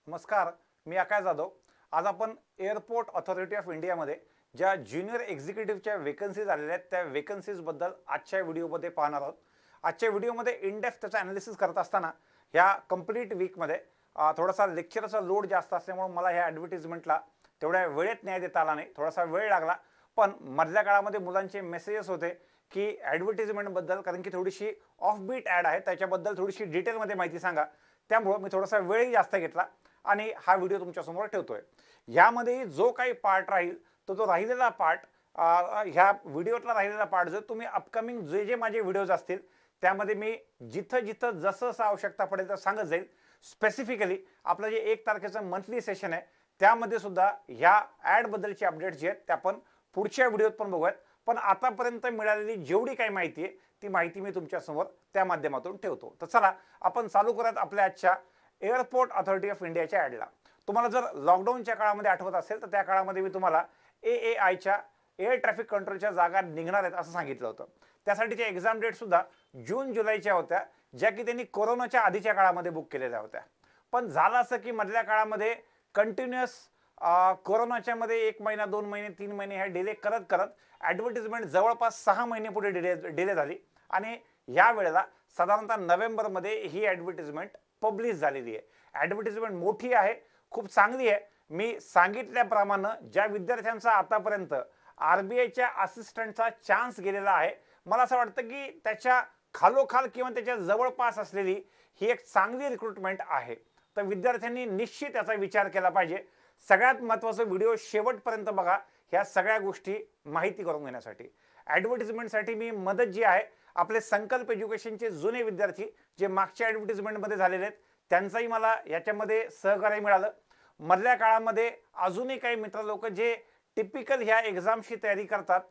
नमस्कार, मी आकाश जाधव. आज आपण एअरपोर्ट ऑथॉरिटी ऑफ इंडियामध्ये ज्या ज्युनियर एक्झिक्युटिव्हच्या वेकन्सीज आलेल्या आहेत त्या वेकन्सीजबद्दल आजच्या व्हिडिओमध्ये पाहणार आहोत. आजच्या व्हिडिओमध्ये इन डेप्थ त्याचा ॲनालिसिस करत असताना ह्या कंप्लीट वीकमध्ये थोडासा लेक्चरचा लोड जास्त असल्यामुळे मला ह्या ॲडव्हर्टिजमेंटला तेवढ्या वेळेत न्याय देता आला नाही, थोडासा वेळ लागला. पण मधल्या काळामध्ये मुलांचे मेसेजेस होते की ॲडव्हर्टिजमेंटबद्दल, कारण की थोडीशी ऑफ बीट ॲड आहे, त्याच्याबद्दल थोडीशी डिटेलमध्ये माहिती सांगा. त्यामुळं मी थोडासा वेळही जास्त घेतला आणि हा व्हिडिओ तुमच्यासमोर ठेवतोय. यामध्ये जो काही पार्ट राहील तो राहिलेला पार्ट, ह्या व्हिडिओतला राहिलेला पार्ट जो तुम्ही अपकमिंग जे जे माझे व्हिडिओज असतील त्यामध्ये मी जिथं जिथं जसं आवश्यकता पडेल तर सांगत जाईल. स्पेसिफिकली आपलं जे 1 तारखेचं मंथली सेशन आहे त्यामध्ये सुद्धा ह्या ॲडबद्दलची अपडेट्स जे आहेत त्या आपण पुढच्या व्हिडिओत पण बघूयात. पण आतापर्यंत मिळालेली जेवढी काही माहिती आहे ती माहिती मी तुमच्यासमोर त्या माध्यमातून ठेवतो. तर चला आपण चालू करूयात आपल्या आजच्या एअरपोर्ट ऑथॉरिटी ऑफ इंडियाच्या ॲडला. तुम्हाला जर लॉकडाऊनच्या काळामध्ये आठवत असेल तर त्या काळामध्ये मी तुम्हाला AAIच्या एअर ट्रॅफिक कंट्रोलच्या जागा निघणार आहेत असं सांगितलं होतं. त्यासाठीच्या एक्झाम डेट सुद्धा जून जुलैच्या होत्या, ज्या की त्यांनी कोरोनाच्या आधीच्या काळामध्ये बुक केलेल्या होत्या. पण झालं असं की मधल्या काळामध्ये कंटिन्युअस कोरोनाच्या मध्ये 1 महिना 2 महिने 3 महिने ह्या डिले करत करत ॲडव्हर्टिजमेंट जवळपास 6 महिने पुढे डिले झाली आणि या वेळेला साधारणतः नोव्हेंबरमध्ये ही ॲडव्हर्टिजमेंट पब्लिश झालेली आहे. ॲडव्हर्टिजमेंट मोठी आहे, खूप चांगली आहे. मी सांगितल्याप्रमाणे ज्या विद्यार्थ्यांचा आतापर्यंत RBIच्या असिस्टंटचा चान्स गेलेला आहे, मला असं वाटतं की त्याच्या खालोखाल किंवा त्याच्या जवळपास असलेली ही एक चांगली रिक्रुटमेंट आहे. तर विद्यार्थ्यांनी निश्चित याचा विचार केला पाहिजे. सगळ्यात महत्त्वाचं व्हिडिओ शेवटपर्यंत बघा ह्या सगळ्या गोष्टी माहिती करून घेण्यासाठी. ॲडव्हर्टिजमेंटसाठी मी मदत जी आहे, आपले संकल्प एज्युकेशनचे जुने विद्यार्थी जे मागच्या ॲडव्हर्टिजमेंटमध्ये झालेले आहेत त्यांचाही मला याच्यामध्ये सहकार्य मिळालं. मधल्या काळामध्ये अजूनही काही मित्र लोक जे टिपिकल ह्या एक्झामची तयारी करतात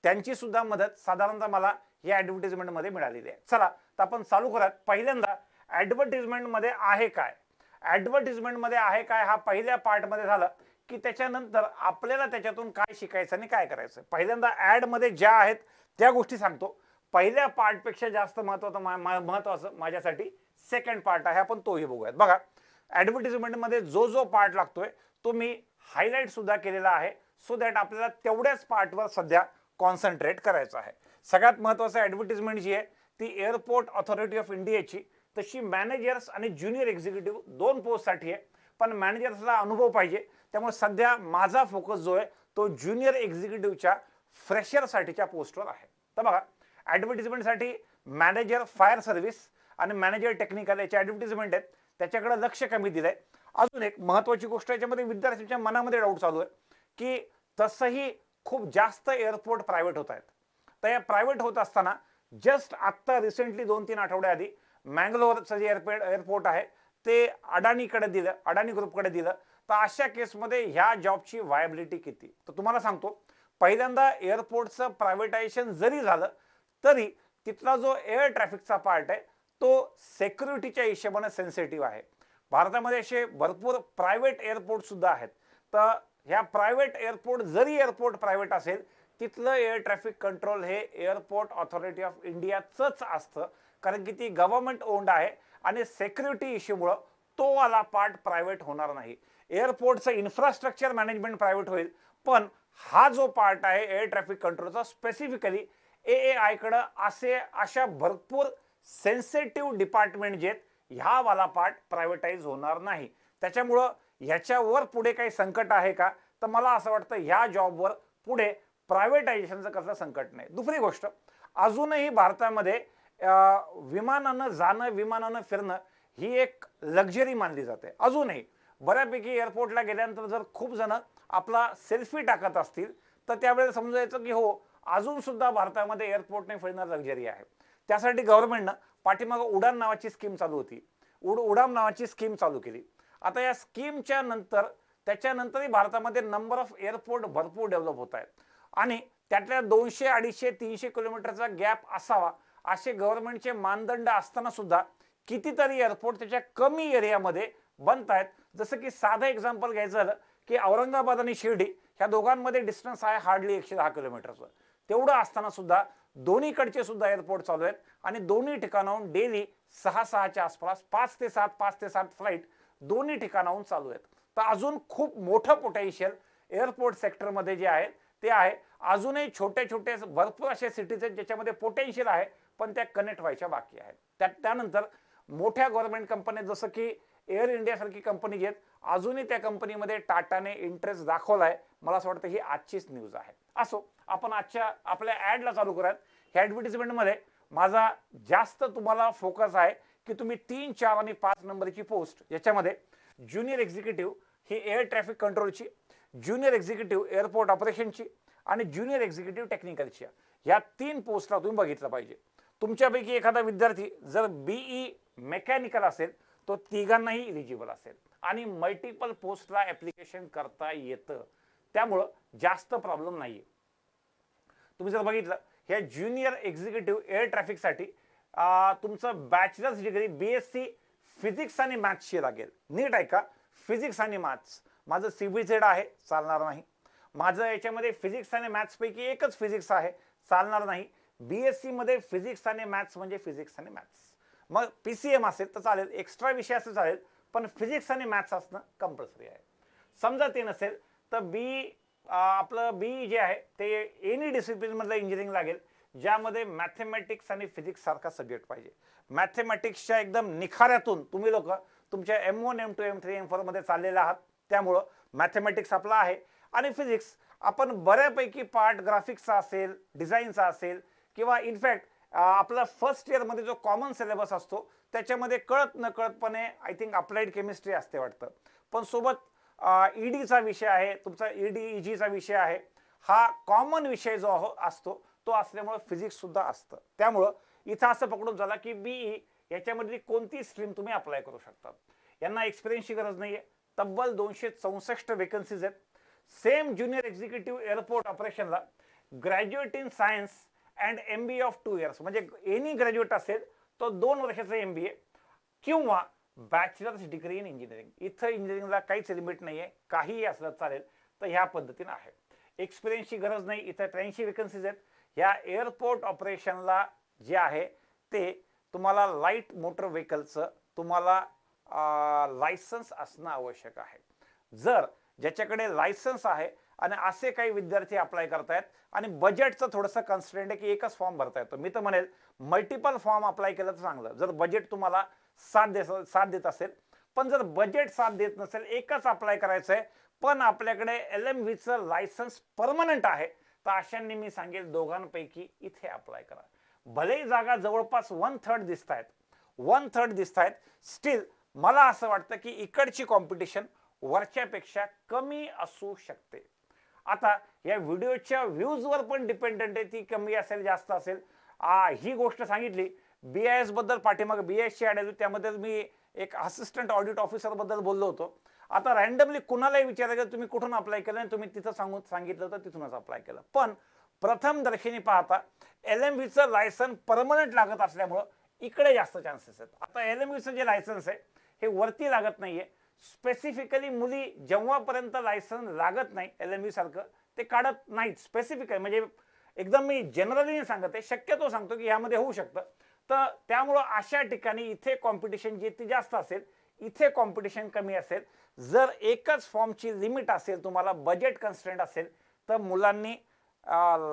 त्यांची सुद्धा मदत साधारणतः मला या ॲडव्हर्टिजमेंटमध्ये मिळालेली आहे. चला तर आपण चालू करूयात. पहिल्यांदा ॲडव्हर्टिजमेंटमध्ये आहे काय, ॲडव्हर्टिजमेंटमध्ये आहे काय हा पहिल्या पार्टमध्ये झालं की त्याच्यानंतर आपल्याला त्याच्यातून काय शिकायचं आणि काय करायचं. पहिल्यांदा ॲडमध्ये ज्या आहेत त्या गोष्टी सांगतो. पहिल्या पार्टपेक्षा जास्त महत्त्वाचं माझ्यासाठी सेकंड पार्ट आहे, आपण तोही बघूयात. बघा, ॲडव्हर्टिजमेंटमध्ये जो जो पार्ट लागतोय तो मी हायलाईट सुद्धा केलेला आहे, सो दॅट आपल्याला तेवढ्याच पार्टवर सध्या कॉन्सन्ट्रेट करायचं आहे. सगळ्यात महत्त्वाचं ॲडव्हर्टिजमेंट जी आहे ती एअरपोर्ट ऑथॉरिटी ऑफ इंडियाची, तशी मॅनेजर्स आणि ज्युनियर एक्झिक्युटिव्ह 2 पोस्टसाठी आहे. पण मॅनेजर्सला अनुभव पाहिजे, त्यामुळे सध्या माझा फोकस जो आहे तो ज्युनियर एक्झिक्युटिव्हच्या फ्रेशरसाठीच्या पोस्टवर आहे. तर बघा, ॲडव्हर्टिजमेंटसाठी मॅनेजर फायर सर्व्हिस आणि मॅनेजर टेक्निकल याचे ॲडव्हर्टिजमेंट आहेत, त्याच्याकडे लक्ष कमी दिलंय. अजून एक महत्त्वाची गोष्ट याच्यामध्ये विद्यार्थ्यांच्या मनामध्ये डाऊट चालू आहे की तसंही खूप जास्त एअरपोर्ट प्रायव्हेट होत आहेत. तर या प्रायव्हेट होत असताना जस्ट आत्ता रिसेंटली 2-3 आठवड्याआधी मँगलोरचं जे एअरपोर्ट आहे ते अडानीकडे दिलं, अडानी ग्रुपकडे दिलं. तर अशा केसमध्ये ह्या जॉबची व्हायबिलिटी किती, तर तुम्हाला सांगतो. पहिल्यांदा एअरपोर्टचं प्रायव्हेटायझेशन जरी झालं तरी तिथला जो एअर ट्रॅफिकचा पार्ट आहे तो सेक्युरिटीच्या हिशोबाने सेन्सिटिव्ह आहे. भारतामध्ये असे भरपूर प्रायव्हेट एअरपोर्ट सुद्धा आहेत. तर ह्या प्रायव्हेट एअरपोर्ट जरी एअरपोर्ट प्रायव्हेट असेल तिथलं एअर ट्रॅफिक कंट्रोल हे एअरपोर्ट ऑथॉरिटी ऑफ इंडियाचंच असतं, कारण की ती गव्हर्नमेंट ओन्ड आहे आणि सिक्युरिटी इश्यूमुळं तो वाला पार्ट प्रायव्हेट होणार नाही. एअरपोर्टचं इन्फ्रास्ट्रक्चर मॅनेजमेंट प्रायव्हेट होईल, पण हा जो पार्ट आहे एअर ट्रॅफिक कंट्रोलचा स्पेसिफिकली AAIकडं अशा भरपूर सेन्सिटिव्ह डिपार्टमेंट जे आहेत ह्या वाला पार्ट प्रायव्हेटाईज होणार नाही. त्याच्यामुळं ह्याच्यावर पुढे काही संकट आहे का, तर मला असं वाटतं ह्या जॉबवर पुढे प्रायव्हेटायझेशनचं कसलं संकट नाही. दुसरी गोष्ट, अजूनही भारतामध्ये विमानानं जाणं, विमानानं फिरणं ही एक लक्झरी मानली जाते. अजूनही बऱ्यापैकी एअरपोर्टला गेल्यानंतर जर खूप जण आपला सेल्फी टाकत असतील तर त्यावेळेला समजायचं की हो, अजून सुद्धा भारतामध्ये एअरपोर्टने फिरणं लक्झरी आहे. त्यासाठी गव्हर्नमेंटनं पाठीमागं उडान नावाची स्कीम चालू होती, उडान नावाची स्कीम चालू केली. आता या स्कीमच्या नंतर त्याच्यानंतरही भारतामध्ये नंबर ऑफ एअरपोर्ट भरपूर डेव्हलप होत आहेत आणि त्यातल्या 200, 250, 300 किलोमीटरचा गॅप असावा असे गव्हर्नमेंटचे मानदंड असताना सुद्धा कितीतरी एअरपोर्ट त्याच्या कमी एरियामध्ये बनत आहेत. जसं की साधं एक्झाम्पल घ्यायचं झालं की औरंगाबाद आणि शिर्डी ह्या दोघांमध्ये डिस्टन्स आहे हार्डली 110 किलोमीटरचं. तेवढं असताना सुद्धा दोन्हीकडचे सुद्धा एअरपोर्ट चालू आहेत आणि दोन्ही ठिकाणाहून डेली 6-6च्या आसपास 5 ते 7 फ्लाईट दोन्ही ठिकाणाहून चालू आहेत. तर अजून खूप मोठं पोटेन्शियल एअरपोर्ट सेक्टरमध्ये जे आहे ते आहे. अजूनही छोटे छोटे भरपूर असे सिटीज आहेत ज्याच्यामध्ये पोटेन्शियल आहे, पण त्या कनेक्ट व्हायच्या बाकी आहेत. त्यानंतर मोठ्या गव्हर्नमेंट कंपन्या जसं की एअर इंडिया सारखी कंपनी जी आहेत, अजूनही त्या कंपनीमध्ये टाटाने इंटरेस्ट दाखवलाय. मला असं वाटतं ही आजचीच न्यूज आहे. असो, आपण आजच्या आपल्या ॲडला चालू करूयात. ह्या ॲडव्हर्टिजमेंटमध्ये माझा जास्त तुम्हाला फोकस आहे की तुम्ही 3, 4 आणि 5 नंबरची पोस्ट, याच्यामध्ये ज्युनियर एक्झिक्युटिव्ह ही एअर ट्रॅफिक कंट्रोलची, ज्युनियर एक्झिक्युटिव्ह एअरपोर्ट ऑपरेशनची आणि ज्युनियर एक्झिक्युटिव्ह टेक्निकलची, या 3 पोस्टला तुम्ही बघितलं पाहिजे. तुमच्यापैकी एखादा विद्यार्थी जर बीई मेकॅनिकल असेल तो तिघांनाही इलिजिबल असेल आणि मल्टिपल पोस्टला ऍप्लिकेशन करता येतं. त्यामुळं जास्त प्रॉब्लेम नाहीये. तुम्ही जर बघितलं ह्या ज्युनियर एक्झिक्युटिव्ह एअर ट्रॅफिकसाठी तुमचं बॅचलर्स डिग्री बीएससी फिजिक्स आणि मॅथ्सची लागेल. नीट ऐका, फिजिक्स आणि मॅथ्स. माझं CBZ आहे, चालणार नाही. माझं याच्यामध्ये फिजिक्स आणि मॅथ्स पैकी एकच फिजिक्स आहे, चालणार नाही. बीएससी मध्ये फिजिक्स आणि मॅथ्स म्हणजे फिजिक्स आणि मॅथ्स. मग PCM असेल तर चालेल, एक्स्ट्रा विषय असेल चालेल, पण फिजिक्स आणि मॅथ्स असणं कंपल्सरी आहे. समजा ते नसेल तर आपलं बी जे आहे ते एनी डिसिप्लिन मधलं इंजिनिअरिंग लागेल, ज्यामध्ये मॅथेमॅटिक्स आणि फिजिक्स सारखा सब्जेक्ट पाहिजे. मॅथेमॅटिक्सच्या एकदम निखाऱ्यातून तुम्ही लोक तुमच्या M1, M2, M3, M4 मध्ये चाललेले आहात. त्यामुळं मॅथेमॅटिक्स आपला आहे आणि फिजिक्स आपण बऱ्यापैकी पार्ट ग्राफिक्सचा असेल, डिझाईनचा असेल किंवा इनफॅक्ट आपला फर्स्ट इयर मध्ये जो कॉमन सिलेबस असतो त्याच्यामध्ये कळत नकळतपणे आय थिंक अप्लाइड केमिस्ट्री असते वाटतं, पण सोबत ईडीचा विषय आहे, तुमचा EDEGचा विषय आहे. हा कॉमन विषय जो असतो तो असल्यामुळे फिजिक्स सुद्धा असतं. त्यामुळं इथं असं पकडून झाला की बीई याच्यामधली कोणती स्ट्रीम तुम्ही अप्लाय करू शकता. यांना एक्सपिरियन्सची गरज नाहीये. तब्बल 264 वेकन्सीज आहेत. सेम ज्युनियर एक्झिक्युटिव्ह एअरपोर्ट ऑपरेशनला graduate in science and MBA of 2 years, म्हणजे एनी ग्रॅज्युएट असेल तो 2 वर्षाचा MBA किंवा बॅचलर्स डिग्री इन इंजिनिअरिंग. इथं इंजिनिअरिंगला काहीच लिमिट नाहीये, काहीही असलं चालेल. तर ह्या पद्धतीने आहे. एक्सपिरियन्सची गरज नाही. इथं 83 वेकन्सीज आहेत. ह्या एअरपोर्ट ऑपरेशनला जे आहे ते तुम्हाला लाईट मोटर व्हेकलचं तुम्हाला लायसन्स असणं आवश्यक आहे. जर ज्याच्याकडे लायसन्स आहे आणि असे काही विद्यार्थी अप्लाय करतायत आणि बजेटचं थोडंसं कन्स्ट्रेंट आहे की एकच फॉर्म भरता येतो, मी तर म्हणेल मल्टिपल फॉर्म अप्लाय केलं तर चांगलं, जर बजेट तुम्हाला साथ देत असेल. पण जर बजेट साथ देत नसेल, एकच अप्लाय करायचं आहे पण आपल्याकडे LMVचं लायसन्स परमनंट आहे, तर अशांनी मी सांगेल दोघांपैकी इथे अप्लाय करा. भलेही जागा जवळपास 1/3 दिसत आहेत, स्टील मला असं वाटतं की इकडची कॉम्पिटिशन वरच्यापेक्षा कमी असू शकते. आता या व्हिडिओच्या व्ह्यूजवर पण डिपेंडंट आहे, ती कमी असेल जास्त असेल. ही गोष्ट सांगितली. BIS बद्दल पाठीमागे BIS ची ॲड आली, त्यामध्ये मी एक असिस्टंट ऑडिट ऑफिसर बद्दल बोललो होतो. आता रँडमली कुणालाही विचारायचं तुम्ही कुठून अप्लाय केलं आणि तुम्ही तिथं सांगितलं तर तिथूनच अप्लाय केलं. पण प्रथम दर्शनी पाहता LMVचं लायसन परमनंट लागत असल्यामुळं इकडे जास्त चान्सेस आहेत. आता LMVचं जे लायसन्स आहे हे वरती लागत नाहीये. स्पेसिफिकली मुली जेव्हापर्यंत लायसन्स लागत नाही LMV सारखं ते काढत नाहीत. स्पेसिफिक आहे, म्हणजे एकदम मी जनरली सांगत आहे, शक्यतो सांगतो की यामध्ये होऊ शकतं. तर त्यामुळं अशा ठिकाणी इथे कॉम्पिटिशन जी ती जास्त असेल, इथे कॉम्पिटिशन कमी असेल. जर एकच फॉर्मची लिमिट असेल, तुम्हाला बजेट कन्स्ट्रेंट असेल, तर मुलांनी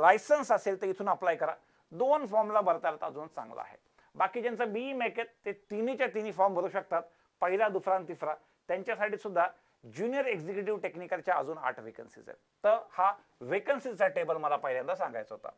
लायसन्स असेल तर इथून अप्लाय करा. 2 फॉर्मला भरता आलं तर अजून चांगलं आहे. बाकी ज्यांचं BE मेक आहेत ते तिन्ही फॉर्म भरू शकतात, पहिला, दुसरा आणि तिसरा. त्यांच्यासाठी सुद्धा ज्युनियर एक्झिक्युटिव्ह टेक्निकलच्या अजून 8 वेकन्सीज आहेत. तर हा वेकन्सीचा टेबल मला पहिल्यांदा सांगायचा होता.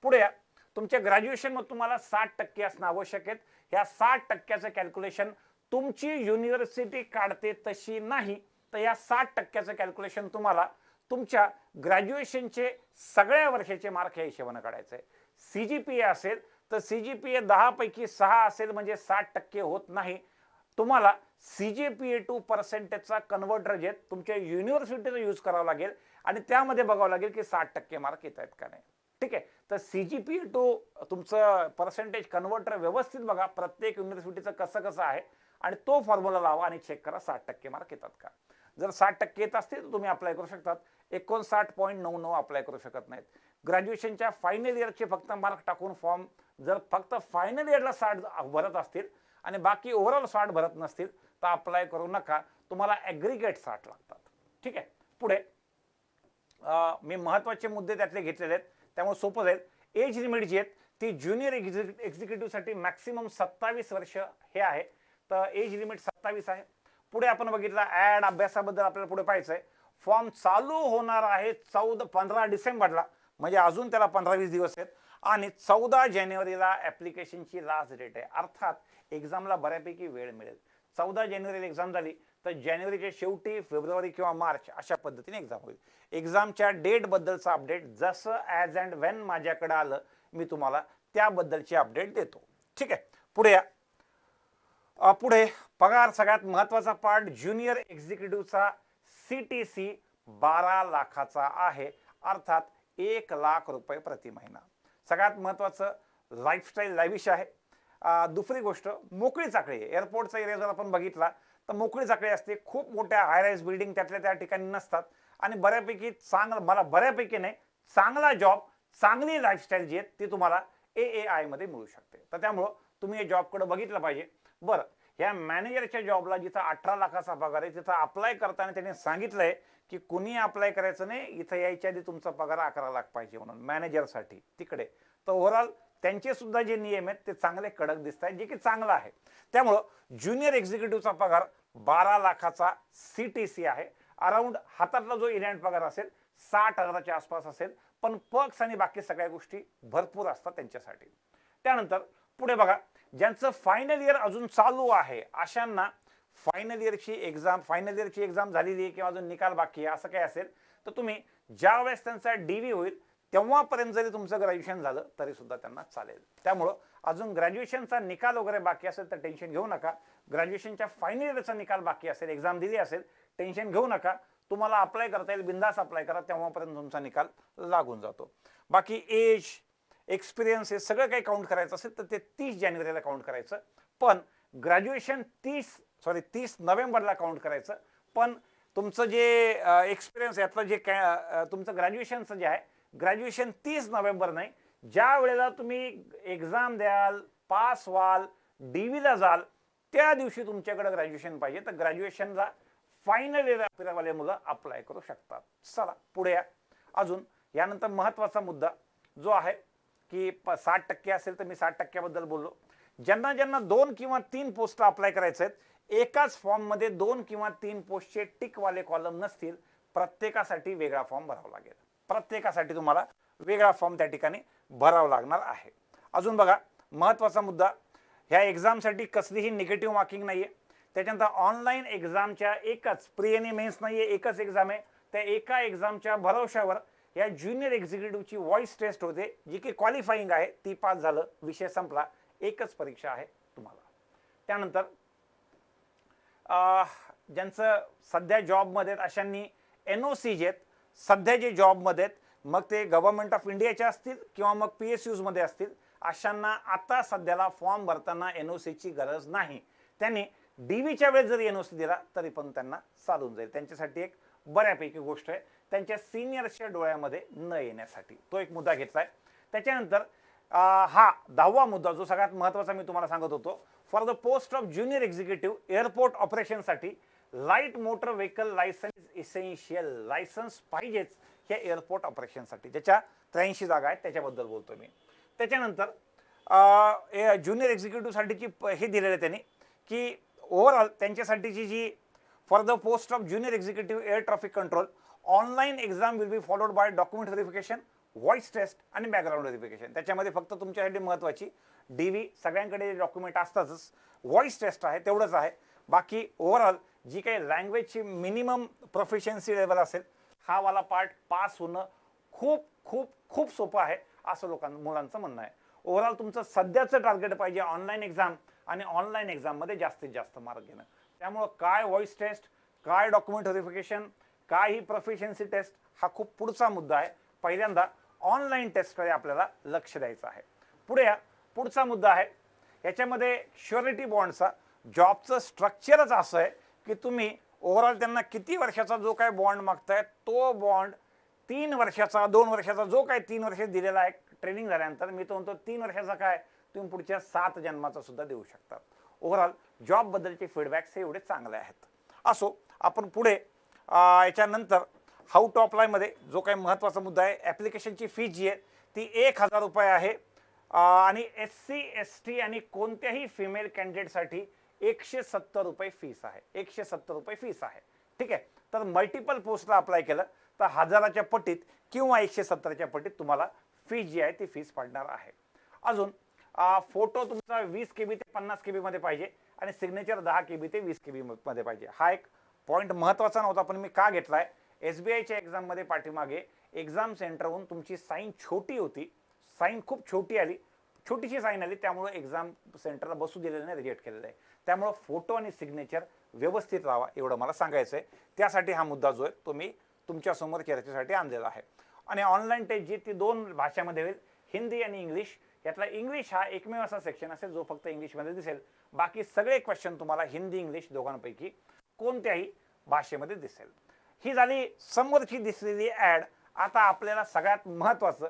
पुढे या. तुमच्या ग्रॅज्युएशन मध्ये तुम्हाला 60% असणं आवश्यक आहे. ह्या 60%चं कॅल्क्युलेशन तुमची युनिव्हर्सिटी काढते तशी नाही, तर या 60%चं कॅल्क्युलेशन तुम्हाला तुमच्या ग्रॅज्युएशनचे सगळ्या वर्षाचे मार्क या हिशोबाने काढायचं आहे. CGPA असेल तर CGPA 10 पैकी 6 असेल म्हणजे 60% होत नाही. तुम्हाला CGPA to पर्सेंटेजचा कन्व्हर्टर जे तुमच्या युनिव्हर्सिटीचा यूज करावा लागेल आणि त्यामध्ये बघावं लागेल की 60% मार्क येत आहेत का नाही. ठीक आहे, तर CGPA to तुमचं पर्सेंटेज कन्व्हर्टर व्यवस्थित बघा, प्रत्येक युनिव्हर्सिटीचं कसं आहे आणि तो फॉर्म्युला लावा आणि चेक करा 60% मार्क येतात का. जर 60% येत असतील तर तुम्ही अप्लाय करू शकतात. 59.99 अप्लाय करू शकत नाहीत. ग्रॅज्युएशनच्या फायनल इयरचे फक्त मार्क टाकून फॉर्म जर फक्त फायनल इयरला 60 भरत असतील आणि बाकी ओव्हरऑल 60 भरत नसतील तर अप्लाय करू नका. तुम्हाला ॲग्रिगेट 60 लागतात. ठीक आहे. पुढे मी महत्त्वाचे मुद्दे त्यातले घेतलेले आहेत, त्यामुळे सोपं जाईल. एज लिमिट जी आहे ती ज्युनियर एक्झिक्युटिव्हसाठी मॅक्सिमम 27 वर्ष हे आहे, तर एज लिमिट 27 आहे. पुढे आपण बघितलं ॲड अभ्यासाबद्दल आपल्याला पुढे पाहायचं आहे. फॉर्म चालू होणार आहे 15 डिसेंबरला, म्हणजे अजून त्याला 15-20 दिवस आहेत, आणि 14 जानेवारीला ॲप्लिकेशनची लास्ट डेट आहे. अर्थात एक्झामला बऱ्यापैकी वेळ मिळेल. 14 जानेवारीला एक्झाम झाली तर जानेवारीच्या शेवटी फेब्रुवारी किंवा मार्च अशा पद्धतीने एक्झाम होईल. एक्झामच्या डेटबद्दलचं अपडेट जसं ॲज अँड व्हेन माझ्याकडे आलं मी तुम्हाला त्याबद्दलची अपडेट देतो. ठीक आहे. पुढे या. पुढे पगार सगळ्यात महत्त्वाचा पार्ट. ज्युनियर एक्झिक्युटिव्हचा CTC 12 लाखाचा आहे, अर्थात 1 लाख रुपये प्रति महिना. सगळ्यात महत्त्वाचं लाईफस्टाईल लाविश आहे. दुसरी गोष्ट मोकळी चाकळी आहे. एअरपोर्टचा एरिया जर आपण बघितला तर मोकळी चाकळी असते. खूप मोठ्या हायराईज बिल्डिंग त्यातल्या त्या ठिकाणी नसतात, आणि बऱ्यापैकी मला बऱ्यापैकी नाही, चांगला जॉब, चांगली लाईफस्टाईल जी आहे ती तुम्हाला AAI मध्ये मिळू शकते. तर त्यामुळं तुम्ही या जॉबकडे बघितलं पाहिजे. बरं, ह्या मॅनेजरच्या जॉबला जिथं 18 लाखाचा पगार आहे तिथं अप्लाय करताना त्यांनी सांगितलंय की कुणी अप्लाय करायचं नाही, इथं यायच्या आधी तुमचा पगार 11 लाख पाहिजे म्हणून मॅनेजरसाठी तिकडे. तर ओव्हरऑल त्यांचे सुद्धा जे नियम आहेत ते चांगले कडक दिसत आहेत, जे की चांगलं आहे. त्यामुळं ज्युनियर एक्झिक्युटिव्हचा पगार 12 लाखाचा CTC आहे. अराउंड हातातला जो इनहँड पगार असेल 60,000च्या आसपास असेल, पण पर्क्स आणि बाकी सगळ्या गोष्टी भरपूर असतात त्यांच्यासाठी. त्यानंतर पुढे बघा, ज्यांचं फायनल इयर अजून चालू आहे अशांना फायनल इयरची एक्झाम झालेली आहे किंवा अजून निकाल बाकी आहे असं काही असेल तर तुम्ही ज्या वेळेस त्यांचा DV होईल तेव्हापर्यंत जरी तुमचं ग्रॅज्युएशन झालं तरी सुद्धा त्यांना चालेल. त्यामुळं अजून ग्रॅज्युएशनचा निकाल वगैरे बाकी असेल तर टेन्शन घेऊ नका. ग्रॅज्युएशनच्या फायनल इयरचा निकाल बाकी असेल, एक्झाम दिली असेल, टेन्शन घेऊ नका. तुम्हाला अप्लाय करता येईल, बिंदास अप्लाय करा, तेव्हापर्यंत तुमचा निकाल लागून जातो. बाकी एज, एक्सपिरियन्स हे सगळं काही काउंट करायचं असेल तर ते 30 जानेवारीला काउंट करायचं, पण ग्रॅज्युएशन 30 नोव्हेंबरला काउंट करायचं. पण तुमचं जे एक्सपिरियन्स यातलं जे तुमचं ग्रॅज्युएशनचं जे आहे, ग्रॅज्युएशन 30 नोव्हेंबर नाही, ज्या वेळेला तुम्ही एक्झाम द्याल, पास व्हाल, DVला जाल त्या दिवशी तुमच्याकडे ग्रॅज्युएशन पाहिजे. तर ग्रॅज्युएशनला फायनल इयरवाले मुलं अप्लाय करू शकतात. चला पुढे या. अजून यानंतर महत्त्वाचा मुद्दा जो आहे की 60% असेल तर मी 60%बद्दल बोललो. ज्यांना 2 किंवा 3 पोस्टला अप्लाय करायचे आहेत, एकाच फॉर्ममध्ये 2 किंवा 3 पोस्टचे टिकवाले कॉलम नसतील, प्रत्येकासाठी वेगळा फॉर्म भरावा लागेल. प्रत्येकासाठी तुम्हाला वेगळा फॉर्म त्या ठिकाणी भरावा लागणार आहे. अजून बघा, महत्त्वाचा मुद्दा, ह्या एक्झामसाठी कसलीही निगेटिव्ह मार्किंग नाही आहे. त्याच्यानंतर ऑनलाईन एक्झामच्या एकच प्री आणि मेन्स नाही आहे, एकच एक्झाम आहे. त्या एका एक्झामच्या भरवशावर या ज्युनियर एक्झिक्युटिव्हची व्हॉइस टेस्ट होते, जी की क्वालिफाईंग आहे, ती पास झालं, विषय संपला. एकच परीक्षा आहे तुम्हाला. त्यानंतर ज्यांचं सध्या जॉबमध्ये आहेत अशांनी NOC जे आहेत, सध्या जे जॉबमध्ये आहेत, मग ते गव्हर्नमेंट ऑफ इंडियाचे असतील किंवा मग PSUs मध्ये असतील, अशांना आता सध्याला फॉर्म भरताना NOCची गरज नाही. त्यांनी DVच्या वेळेस जरी NOC दिला तरी पण त्यांना चालून जाईल. त्यांच्यासाठी एक बऱ्यापैकी गोष्ट आहे, त्यांच्या सिनियर्सच्या डोळ्यामध्ये न येण्यासाठी. तो एक मुद्दा घेतलाय. त्याच्यानंतर हा 10वा मुद्दा जो सगळ्यात महत्त्वाचा मी तुम्हाला सांगत होतो, for the post of junior executive airport ऑपरेशनसाठी light motor vehicle licence essential. Licence पाहिजेच ह्या एअरपोर्ट ऑपरेशनसाठी, ज्याच्या 83 जागा आहेत त्याच्याबद्दल बोलतो मी. त्याच्यानंतर ज्युनियर एक्झिक्युटिव्हसाठीची हे दिलेलं आहे त्यांनी की ओव्हरऑल त्यांच्यासाठीची जी for the post of junior executive air traffic control online exam will be followed by document verification, voice test आणि बॅकग्राऊंड व्हेरिफिकेशन. त्याच्यामध्ये फक्त तुमच्यासाठी महत्त्वाची DV, सगळ्यांकडे डॉक्युमेंट असतातच, व्हॉइस टेस्ट आहे तेवढंच आहे. बाकी ओव्हरऑल जी काही लँग्वेजची मिनिमम प्रोफिशियन्सी लेवल असेल, हा वाला पार्ट पास होणं खूप खूप खूप सोपं आहे असं मुलांचं म्हणणं आहे. ओव्हरऑल तुमचं सध्याचं टार्गेट पाहिजे ऑनलाईन एक्झाम, आणि ऑनलाईन एक्झाममध्ये जास्तीत जास्त मार्क घेणं. त्यामुळं काय व्हॉइस टेस्ट, काय डॉक्युमेंट व्हेरिफिकेशन, काय ही प्रोफिशियन्सी टेस्ट, हा खूप पुढचा मुद्दा आहे. पहिल्यांदा ऑनलाईन टेस्टकडे आपल्याला लक्ष द्यायचं आहे. पुढे या. पुढचा मुद्दा आहे याच्यामध्ये श्युरिटी बॉन्डचा. जॉबचं स्ट्रक्चरच असं आहे की तुम्ही ओव्हरऑल त्यांना किती वर्षाचा जो काय बॉन्ड मागताय तो बॉन्ड 3 वर्षाचा, 2 वर्षाचा, जो काय 3 वर्ष दिलेला आहे ट्रेनिंग झाल्यानंतर, मी तो म्हणतो 3 वर्षाचा काय तुम्ही पुढच्या 7 जन्माचा सुद्धा देऊ शकता. ओव्हरऑल जॉब बद्दलचे फीडबॅक्स हे एवढे चांगले आहेत. असो, आपण पुढे याच्यानंतर हाऊ टू अप्लायमध्ये जो काही महत्त्वाचा मुद्दा आहे, ॲप्लिकेशनची फी जी आहे ती 1000 रुपये आहे आणि SC ST आणि कोणत्याही फिमेल कॅन्डिडेटसाठी 170 रुपये फीस आहे. 170 रुपये फीस आहे. ठीक आहे. तर मल्टिपल पोस्टला अप्लाय केलं तर 1000च्या पटीत किंवा 170च्या पटीत तुम्हाला फी जी आहे ती फीस पडणार आहे. अजून फोटो तुमचा 20 KB ते 50 KB मध्ये पाहिजे आणि सिग्नेचर 10 KB ते 20 KB मध्ये पाहिजे. हा एक पॉईंट महत्त्वाचा नव्हता, पण मी का घेतलाय, SBIच्या एक्झाममध्ये पाठीमागे एक्झाम सेंटरहून तुमची साईन छोटी होती, साईन खूप छोटी आली, छोटीशी साईन आली, त्यामुळे एक्झाम सेंटरला बसू दिलेलं नाही, रिजेक्ट केलेलं आहे. त्यामुळे फोटो आणि सिग्नेचर व्यवस्थित राहावा एवढं मला सांगायचं आहे. त्यासाठी हा मुद्दा जो आहे तो मी तुमच्यासमोर चर्चेसाठी आणलेला आहे. आणि ऑनलाईन टेस्ट जी ती 2 भाषामध्ये होईल, हिंदी आणि इंग्लिश. यातला इंग्लिश हा एकमेव असा सेक्शन असेल जो फक्त इंग्लिशमध्ये दिसेल. बाकी सगळे क्वेश्चन तुम्हाला हिंदी इंग्लिश दोघांपैकी कोणत्याही भाषेमध्ये दिसेल. ही झाली समोरची दिसलेली ॲड. आता आपल्याला सगळ्यात महत्त्वाचं,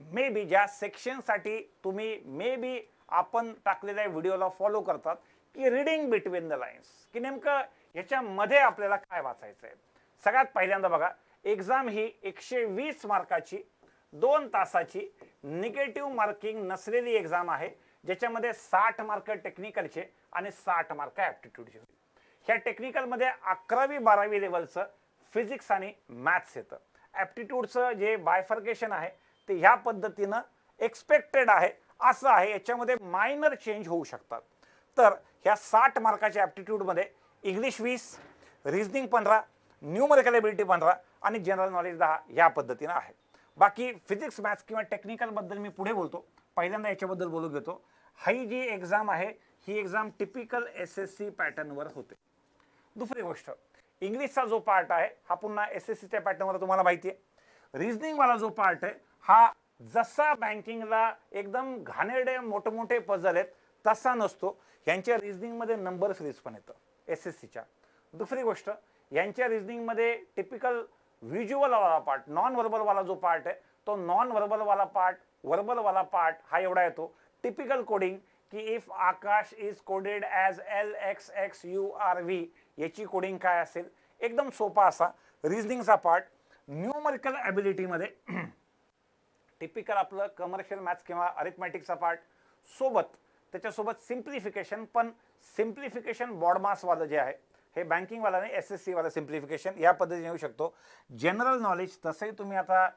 मे बी ज्या सेक्शनसाठी तुम्ही मे बी आपण टाकलेल्या व्हिडिओला फॉलो करतात, की रीडिंग बिटवीन द लाईन्स, की नेमकं ह्याच्यामध्ये आपल्याला काय वाचायचं आहे. सगळ्यात पहिल्यांदा बघा, एक्झाम ही 120 मार्काची 2 तासाची निगेटिव्ह मार्किंग नसलेली एक्झाम आहे, ज्याच्यामध्ये 60 मार्क टेक्निकलचे आणि 60 मार्क ॲप्टिट्यूडचे. ह्या टेक्निकलमध्ये 11वी 12वी लेवलचं फिजिक्स आणि मॅथ्स येतं. ॲप्टिट्यूडचं जे बायफर्केशन आहे ते ह्या पद्धतीनं एक्सपेक्टेड आहे, असं आहे. याच्यामध्ये मायनर चेंज होऊ शकतात. तर ह्या 60 मार्काच्या ॲप्टिट्यूडमध्ये इंग्लिश 20, रिझनिंग 15, न्यूमरिकल एबिलिटी 15 आणि जनरल नॉलेज 10 ह्या पद्धतीनं आहे. बाकी फिजिक्स मॅथ्स किंवा टेक्निकलबद्दल मी पुढे बोलतो. पहिल्यांदा याच्याबद्दल बोलू घेतो. ही जी एक्झाम आहे ही एक्झाम टिपिकल SSC पॅटर्नवर होते. दुसरी गोष्ट, इंग्लिशचा जो पार्ट आहे हा पुन्हा SSCच्या पॅटर्नवर तुम्हाला माहिती आहे. रिझनिंगवाला जो पार्ट आहे हा जसा बँकिंगला एकदम घाणेरडे मोठमोठे पझल आहेत तसा नसतो. यांच्या रिझनिंगमध्ये नंबर सिरीज पण येतं SSCच्या. दुसरी गोष्ट, यांच्या रिझनिंगमध्ये टिपिकल व्हिज्युअलवाला पार्ट, नॉन व्हर्बलवाला जो पार्ट आहे तो नॉन व्हर्बलवाला पार्ट, व्हर्बलवाला पार्ट हा एवढा येतो. टिपिकल कोडिंग, की if Akash is coded as LXXURV, याची कोडिंग काय असेल, एकदम सोपा असा रिझनिंगचा पार्ट. न्यूमरिकल ॲबिलिटीमध्ये टिपिकल आपलं कमर्शियल मॅथ्स किंवा अरिथमॅटिकचा पार्ट, सोबत त्याच्यासोबत सिम्प्लिफिकेशन. पण सिम्प्लिफिकेशन बॉडमासवालं जे आहे हे बँकिंगवाला नाही, SSCवाला सिम्प्लिफिकेशन या पद्धतीने येऊ शकतो. जनरल नॉलेज तसंही तुम्ही आता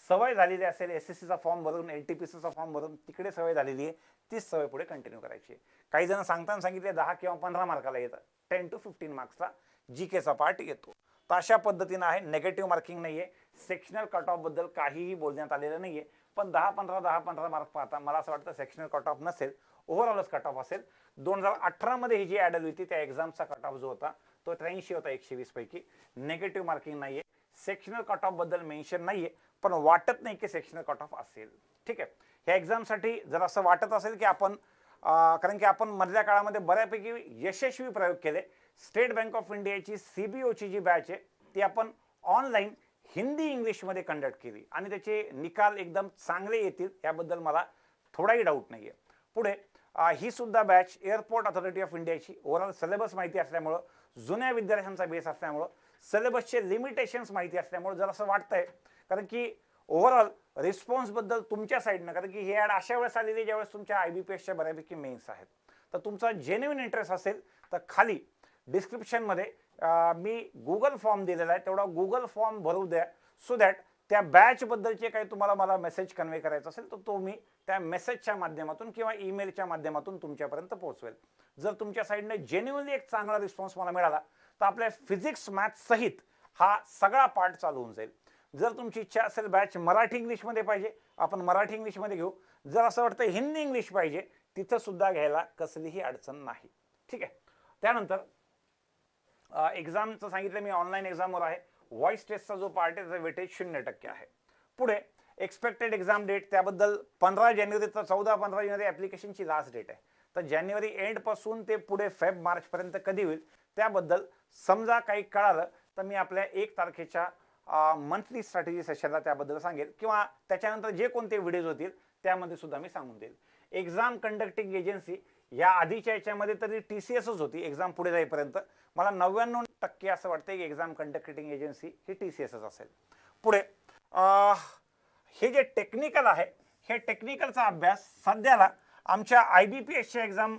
सवय झालेली असेल, SSCचा फॉर्म भरून, LTPCचा फॉर्म भरून तिकडे सवय झालेली आहे, तीच सवय पुढे कंटिन्यू करायची आहे. काही जण सांगताना सांगितले 10 किंवा 15 मार्काला येतं, 10 to 15 मार्क्सचा GKचा पार्ट येतो. तर अशा पद्धतीनं आहे. नेगेटिव्ह मार्किंग नाही आहे. सेक्शनल कट ऑफबद्दल काहीही बोलण्यात आलेलं नाही आहे. पण 10-15 मार्क पाहता मला असं वाटतं सेक्शनल कट ऑफ नसेल, ओव्हरऑलच कट ऑफ असेल. 2018 मध्ये ही जी ॲड आली होती त्या एक्झामचा कट ऑफ जो होता तो 83 होता 120 पैकी. नेगेटिव्ह मार्किंग नाहीये. सेक्शनल कट ऑफ बद्दल मेन्शन नाहीये, पण वाटत नाही की सेक्शनल कट ऑफ असेल. ठीक आहे. ह्या एक्झामसाठी जर असं वाटत असेल की आपण कारण की आपण मधल्या काळामध्ये बऱ्यापैकी यशस्वी प्रयोग केले. स्टेट बँक ऑफ इंडियाची CBOची जी बॅच आहे ती आपण ऑनलाईन हिंदी इंग्लिशमध्ये कंडक्ट केली आणि त्याचे निकाल एकदम चांगले येतील याबद्दल मला थोडाही डाऊट नाही आहे. पुढे ही सुद्धा बॅच एअरपोर्ट अथॉरिटी ऑफ इंडियाची ओव्हरऑल सिलेबस माहिती असल्यामुळं, जुन्या विद्यार्थ्यांचा बेस असल्यामुळं, सिलेबसचे लिमिटेशन्स माहिती असल्यामुळं जर असं वाटतंय, कारण की ओव्हरऑल रिस्पॉन्सबद्दल तुमच्या साईडनं, कारण की ही ॲड अशा वेळेस आलेली ज्यावेळेस तुमच्या IBPSच्या बऱ्यापैकी मेन्स आहेत, तर तुमचा जेन्युइन इंटरेस्ट असेल तर खाली डिस्क्रिप्शनमध्ये मी गुगल फॉर्म दिलेला आहे, तेवढा गुगल फॉर्म भरू द्या, सो दॅट त्या बॅचबद्दलचे काही तुम्हाला मला मेसेज कन्वे करायचा असेल तर तो मी त्या मेसेजच्या माध्यमातून किंवा ईमेलच्या माध्यमातून तुमच्यापर्यंत पोहोचवेल. जर तुमच्या साईडने जेन्युइनली एक चांगला रिस्पॉन्स मला मिळाला तर आपल्या फिजिक्स मॅथ्स सहित हा सगळा पार्ट चालू होऊन जाईल. जर तुमची इच्छा असेल बॅच मराठी इंग्लिशमध्ये पाहिजे, आपण मराठी इंग्लिशमध्ये घेऊ. जर असं वाटतं हिंदी इंग्लिश पाहिजे, तिथं सुद्धा घ्यायला कसलीही अडचण नाही. ठीक आहे. त्यानंतर एक्झामचं सांगितलं मी, ऑनलाईन एक्झामवर आहे. व्हॉइस टेस्टचा जो पार्ट आहे त्याचा वेटेज 0% आहे. पुढे एक्सपेक्टेड एक्झाम डेट, त्याबद्दल 15 जानेवारी तर 14-15 जानेवारी ॲप्लिकेशनची लास्ट डेट आहे. तर जानेवारी एंडपासून ते पुढे Feb-March कधी होईल त्याबद्दल समजा काही कळालं तर मी आपल्या 1 तारखेच्या मंथली स्ट्रॅटेजी सेशनला त्याबद्दल सांगेल, किंवा त्याच्यानंतर जे कोणते व्हिडिओज होतील त्यामध्ये सुद्धा मी सांगून देईल. एक्झाम कंडक्टिंग एजन्सी या आधीच्या याच्यामध्ये तरी TCSच होती एक्झाम पुढे जाईपर्यंत. मला 99% असं वाटतं की एक्झाम कंडक्टिंग एजन्सी ही TCSच असेल. पुढे हे जे टेक्निकल आहे, हे टेक्निकलचा अभ्यास सध्याला आमच्या IBPSच्या एक्झाम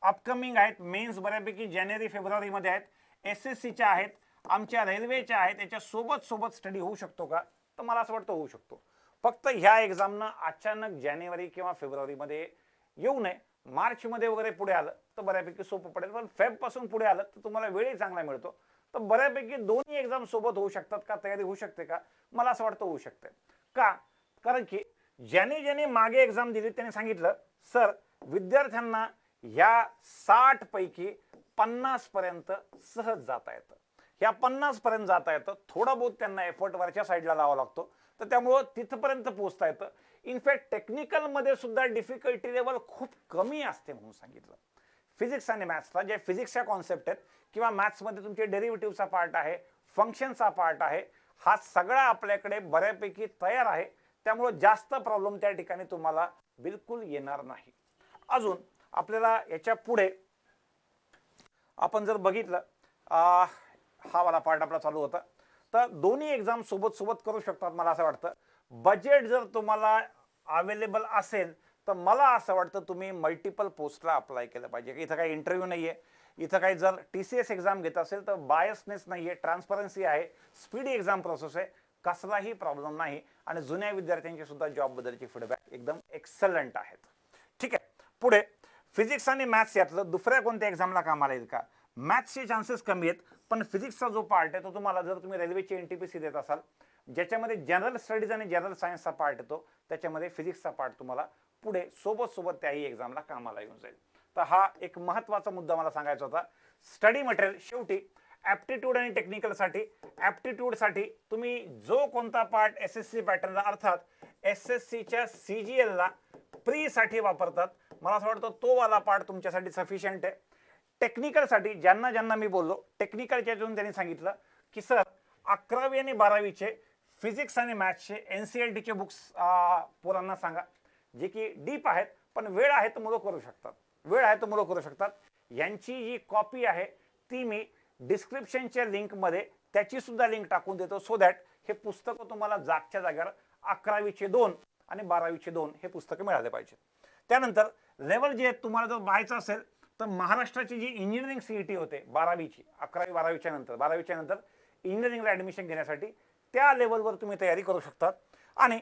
अपकमिंग आहेत. मेन्स बऱ्यापैकी जानेवारी फेब्रुवारीमध्ये आहेत. SSCच्या आहेत, आमच्या रेल्वेच्या आहेत. याच्या सोबत स्टडी होऊ शकतो का? तर मला असं वाटतं होऊ शकतो. फक्त ह्या एक्झामनं अचानक जानेवारी किंवा फेब्रुवारीमध्ये येऊ नये. मार्चमध्ये वगैरे पुढे आलं तर बऱ्यापैकी सोपं पडेल. पण फेबपासून पुढे आलं तर तुम्हाला वेळही चांगला मिळतो. तर बऱ्यापैकी दोन्ही एक्झाम सोबत होऊ शकतात का? तयारी होऊ शकते का? मला असं वाटतं होऊ शकते. का? कारण की ज्याने मागे एक्झाम दिली त्याने सांगितलं, सर विद्यार्थ्यांना ह्या 60 पैकी 50 पर्यंत सहज जाता येतं. ह्या 50 पर्यंत जाता येतं. थोडा बहुत त्यांना एफर्ट वरच्या साईडला लावा लागतो. तर त्यामुळं तिथपर्यंत पोहोचता येतं. इनफॅक्ट टेक्निकलमध्ये सुद्धा डिफिकल्टी लेवल खूप कमी असते म्हणून सांगितलं. फिजिक्स आणि मॅथ्सला जे फिजिक्सच्या कॉन्सेप्ट आहेत किंवा मॅथ्समध्ये तुमचे डेरिव्हेटिव्हचा पार्ट आहे, फंक्शनचा पार्ट आहे, हा सगळा आपल्याकडे बऱ्यापैकी तयार आहे. त्यामुळे जास्त प्रॉब्लेम त्या ठिकाणी तुम्हाला बिलकुल येणार नाही. अजून आपल्याला याच्या पुढे आपण जर बघितलं, हा वाला पार्ट आपला चालू होता. तर दोन्ही एक्झाम सोबत करू शकतात मला असं वाटतं. बजेट जर तुम्हाला अवेलेबल असेल तर मला असं वाटतं तुम्ही मल्टिपल पोस्टला अप्लाय केलं पाहिजे. इथं काही इंटरव्ह्यू नाहीये. इथं काही जर TCS एक्झाम घेत असेल तर बायसनेस नाहीये, ट्रान्सपरन्सी आहे, स्पीडी एक्झाम प्रोसेस आहे, कसलाही प्रॉब्लेम नाही. आणि जुन्या विद्यार्थ्यांची सुद्धा जॉब बद्दलची फीडबॅक एकदम एक्सलंट आहेत. ठीक आहे. पुढे फिजिक्स आणि मॅथ्स यातलं दुसऱ्या कोणत्या एक्झामला कामाला येईल का? मॅथ्सचे चान्सेस कमी आहेत, पण फिजिक्सचा जो पार्ट आहे तो तुम्हाला जर तुम्ही रेल्वेची NTPC देत असाल ज्याच्यामध्ये जनरल स्टडीज आणि जनरल सायन्सचा पार्ट येतो, त्याच्यामध्ये फिजिक्सचा पार्ट तुम्हाला पुढे सोबत त्याही एक्झामला कामाला येऊन जाईल. तर हा एक महत्त्वाचा मुद्दा मला सांगायचा होता. स्टडी मटेरियल शेवटी ॲप्टिट्यूड आणि टेक्निकलसाठी, ॲप्टिट्यूडसाठी तुम्ही जो कोणता पार्ट SSC पॅटर्नला अर्थात SSCच्या CGLला प्रीसाठी वापरतात, मला असं वाटतं तो वाला पार्ट तुमच्यासाठी सफिशियंट आहे. टेक्निकलसाठी ज्यांना मी बोललो टेक्निकलच्या यातून त्यांनी सांगितलं की सर 11वी आणि 12वीचे फिजिक्स आणि मॅथ्सचे NCERTचे बुक्स पोरांना सांगा, जे की डीप आहेत, पण वेळ आहे तर मुलं करू शकतात. यांची जी कॉपी आहे ती मी डिस्क्रिप्शनच्या लिंकमध्ये त्याची सुद्धा लिंक टाकून देतो, सो दॅट हे पुस्तकं तुम्हाला जागच्या जागेवर 11वीचे 2 आणि 12वीचे 2 हे पुस्तकं मिळाले पाहिजे. त्यानंतर लेवल जे तुम्हाला जर पाहायचं असेल तर महाराष्ट्राची जी इंजिनिअरिंग CET होते 12वीची, 11वी 12वीच्या नंतर इंजिनिअरिंगला ॲडमिशन घेण्यासाठी त्या लेवलवर तुम्ही तयारी करू शकतात. आणि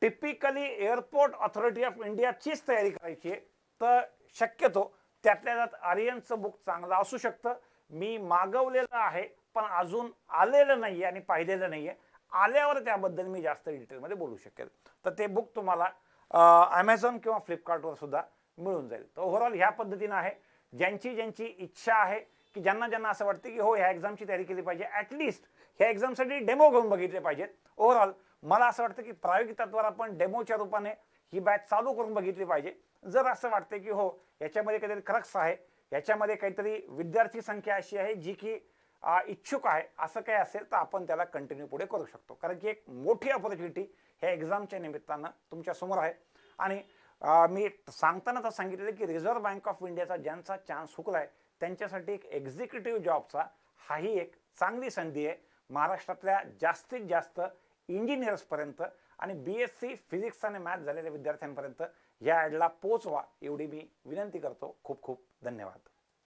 टिपिकली एअरपोर्ट ऑथॉरिटी ऑफ इंडियाचीच तयारी करायची आहे तर शक्यतो त्यातल्या त्यात आर्यनचं बुक चांगलं असू शकतं. मी मागवलेलं आहे पण अजून आलेलं नाही आहे आणि पाहिलेलं नाही आहे. आल्यावर त्याबद्दल मी जास्त डिटेलमध्ये बोलू शकेल. तर ते बुक तुम्हाला Amazon किंवा फ्लिपकार्टवर सुद्धा मिळून जाईल. तर ओव्हरऑल ह्या पद्धतीनं आहे. ज्यांची इच्छा आहे की ज्यांना असं वाटतं की हो ह्या एक्झामची तयारी केली पाहिजे, ॲटलिस्ट ह्या एक्झामसाठी डेमो घेऊन बघितले पाहिजेत. ओव्हरऑल मला असं वाटतं की प्रायोगिक तत्वावर आपण डेमोच्या रूपाने ही बॅच चालू करून बघितली पाहिजे. जर असं वाटतं की हो याच्यामध्ये काहीतरी क्रक्स आहे, याच्यामध्ये काहीतरी विद्यार्थी संख्या अशी आहे जी की इच्छुक आहे, असं काही असेल तर आपण त्याला कंटिन्यू पुढे करू शकतो. कारण की एक मोठी ऑपॉर्च्युनिटी ह्या एक्झामच्या निमित्तानं तुमच्या समोर आहे. आणि मी सांगताना तर सांगितलेलं की रिझर्व्ह बँक ऑफ इंडियाचा ज्यांचा चान्स हुकलाय त्यांच्यासाठी एक एक्झिक्युटिव्ह जॉबचा हाही एक चांगली संधी आहे. महाराष्ट्रातल्या जास्तीत जास्त इंजिनियर्सपर्यंत आणि BSc फिजिक्स आणि मॅथ्स झालेल्या विद्यार्थ्यांपर्यंत या ॲडला पोचवा एवढी मी विनंती करतो. खूप खूप धन्यवाद.